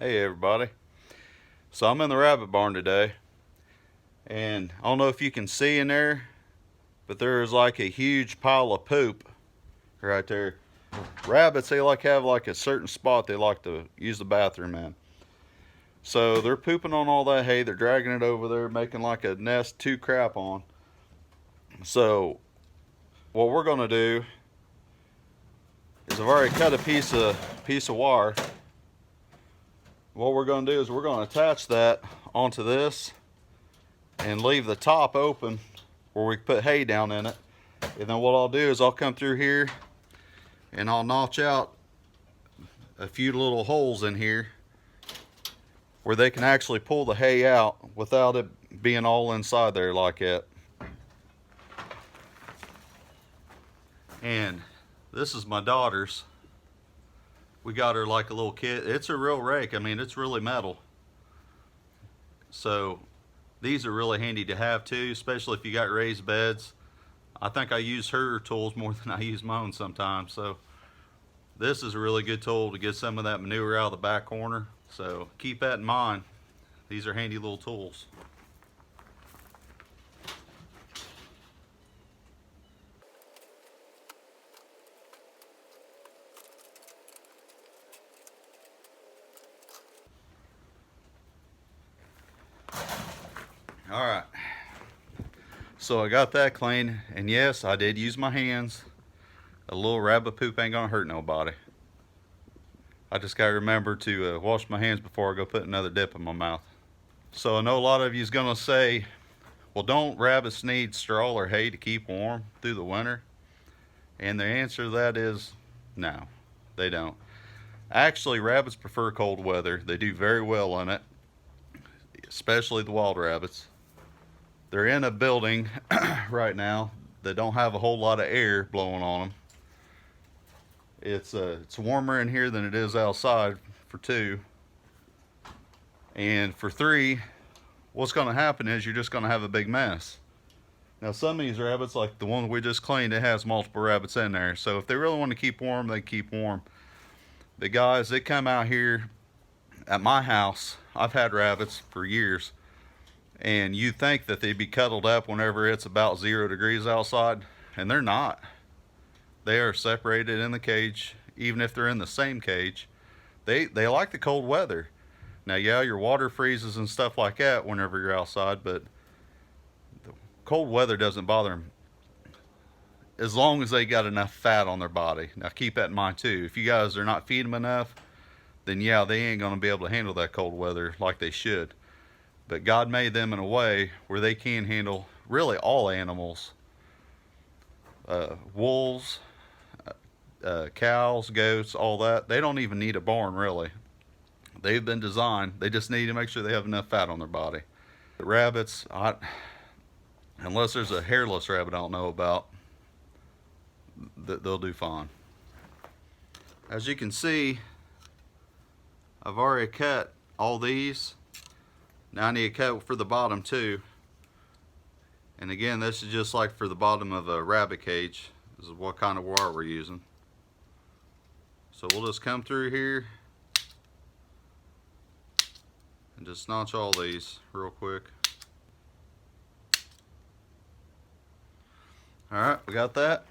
Hey everybody. So I'm in the rabbit barn today, and I don't know if you can see in there, but there is like a huge pile of poop right there. Rabbits, they have like a certain spot they like to use the bathroom in. So they're pooping on all that hay, they're dragging it over there, making like a nest to crap on. So what we're gonna do is I've already cut a piece of wire. What we're gonna do is we're gonna attach that onto this and leave the top open where we put hay down in it. And then what I'll do is I'll come through here and I'll notch out a few little holes in here where they can actually pull the hay out without it being all inside there like that. And this is my daughter's. We got her like a little kid. It's a real rake. I mean, it's really metal. So these are really handy to have too, especially if you got raised beds. I think I use her tools more than I use my own sometimes. So this is a really good tool to get some of that manure out of the back corner. So keep that in mind. These are handy little tools. All right. So I got that clean, and yes, I did use my hands. A little rabbit poop ain't gonna hurt nobody. I just gotta remember to wash my hands before I go put another dip in my mouth. So I know a lot of you is gonna say, well, don't rabbits need straw or hay to keep warm through the winter? And the answer to that is no, they don't. Actually, rabbits prefer cold weather. They do very well in it, especially the wild rabbits. They're in a building right now that don't have a whole lot of air blowing on them. It's warmer in here than it is outside for two. And for three, what's going to happen is you're just going to have a big mess. Now some of these rabbits, like the one we just cleaned, it has multiple rabbits in there. So if they really want to keep warm, they keep warm. The guys, they come out here at my house. I've had rabbits for years. And you think that they'd be cuddled up whenever it's about 0 degrees outside, and they're not. They are separated in the cage, even if they're in the same cage. They like the cold weather. Now, yeah, your water freezes and stuff like that whenever you're outside, but the cold weather doesn't bother them as long as they got enough fat on their body. Now, keep that in mind too. If you guys are not feeding them enough, then yeah, they ain't gonna be able to handle that cold weather like they should. But God made them in a way where they can handle really all animals. Wolves, cows, goats, all that. They don't even need a barn really. They've been designed. They just need to make sure they have enough fat on their body. The rabbits, unless there's a hairless rabbit I don't know about, they'll do fine. As you can see, I've already cut all these. Now I need to cut for the bottom too. And again, this is just like for the bottom of a rabbit cage. This is what kind of wire we're using. So we'll just come through here and just notch all these real quick. Alright, we got that.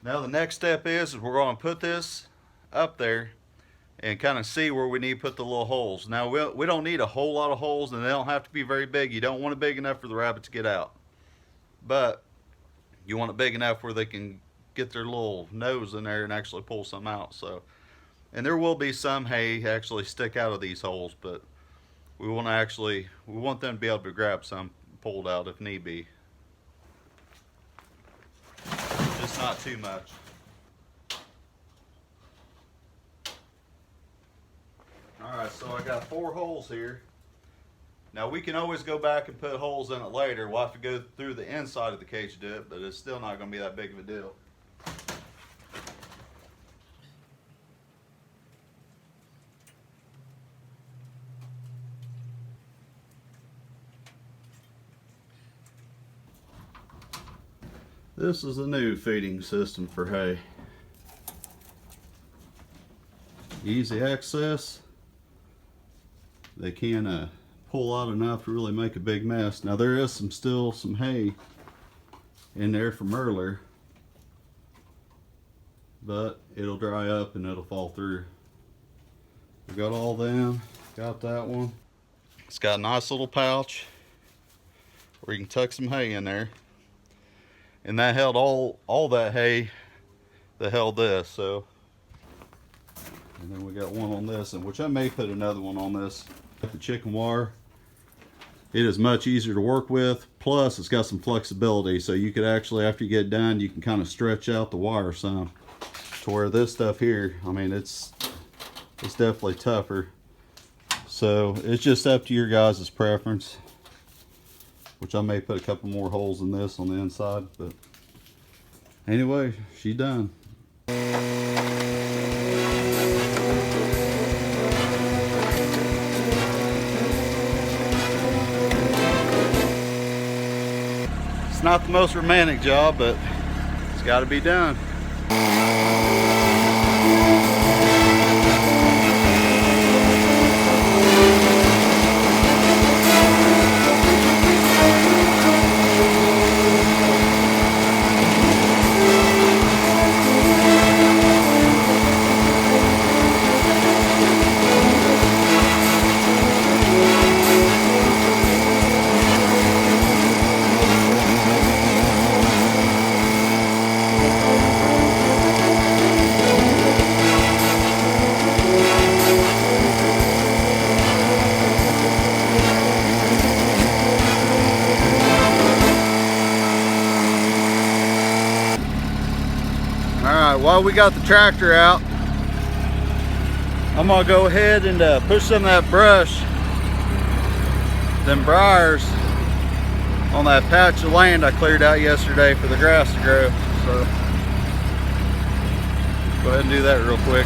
Now the next step is we're going to put this up there and kind of see where we need to put the little holes. Now we don't need a whole lot of holes, and they don't have to be very big. You don't want it big enough for the rabbit to get out, but you want it big enough where they can get their little nose in there and actually pull some out. So, and there will be some hay actually stick out of these holes, but we want them to be able to grab some pulled out if need be. Just not too much. Alright, so I got 4 holes here. Now we can always go back and put holes in it later. We'll have to go through the inside of the cage to do it, but it's still not going to be that big of a deal. This is a new feeding system for hay. Easy access. they can't pull out enough to really make a big mess. Now there is still some hay in there from earlier, but it'll dry up and it'll fall through. We got all them, got that one. It's got a nice little pouch where you can tuck some hay in there. And that held all that hay that held this, so. And then we got one on this, and which I may put another one on this. The chicken wire, it is much easier to work with, plus it's got some flexibility, so you could actually, after you get done, you can kind of stretch out the wire some, to where this stuff here, I mean, it's definitely tougher. So it's just up to your guys' preference, which I may put a couple more holes in this on the inside, but anyway, she's done. It's not the most romantic job, but it's got to be done. While we got the tractor out, I'm gonna go ahead and push some of that brush, them briars, on that patch of land I cleared out yesterday for the grass to grow. So go ahead and do that real quick.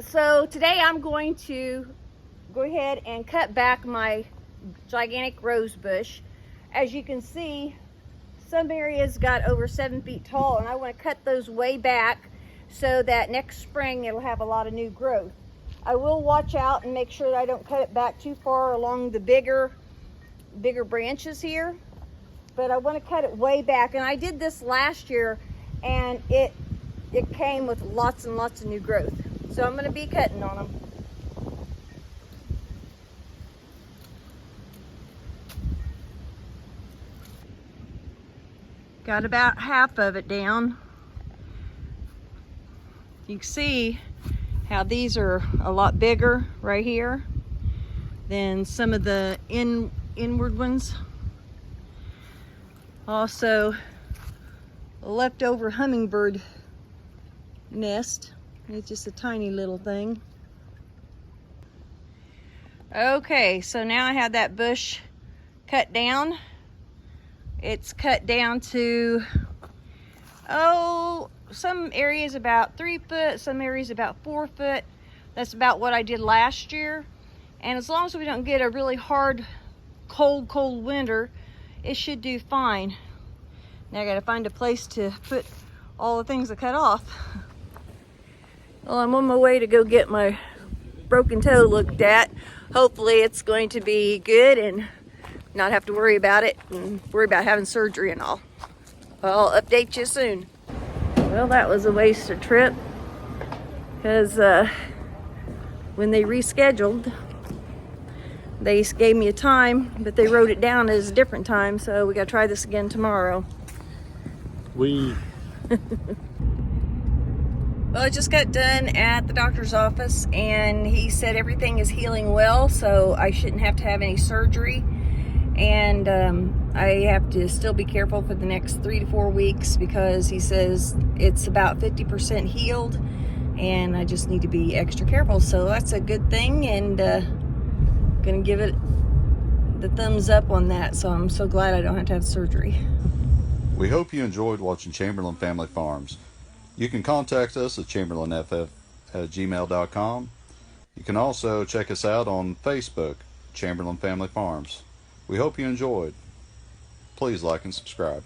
So today I'm going to go ahead and cut back my gigantic rose bush. As you can see, some areas got over 7 feet tall, and I want to cut those way back so that next spring it'll have a lot of new growth. I will watch out and make sure that I don't cut it back too far along the bigger branches here, but I want to cut it way back. And I did this last year, and it came with lots and lots of new growth. So I'm going to be cutting on them. Got about half of it down. You can see how these are a lot bigger right here than some of the inward ones. Also, a leftover hummingbird nest. It's just a tiny little thing. Okay, so now I have that bush cut down. It's cut down to, some areas about 3 foot, some areas about 4 foot. That's about what I did last year. And as long as we don't get a really hard, cold winter, it should do fine. Now I gotta find a place to put all the things I cut off. Well, I'm on my way to go get my broken toe looked at. Hopefully it's going to be good and not have to worry about it and worry about having surgery and all. Well, I'll update you soon. Well, that was a waste of trip, because when they rescheduled, they gave me a time, but they wrote it down as a different time, so we gotta try this again tomorrow. Well, I just got done at the doctor's office, and he said everything is healing well, so I shouldn't have to have any surgery. And I have to still be careful for the next 3 to 4 weeks, because he says it's about 50% healed, and I just need to be extra careful. So that's a good thing, and gonna give it the thumbs up on that. So I'm so glad I don't have to have surgery. We hope you enjoyed watching Chamberlain Family Farms. You can contact us at chamberlainff@gmail.com. You can also check us out on Facebook, Chamberlain Family Farms. We hope you enjoyed. Please like and subscribe.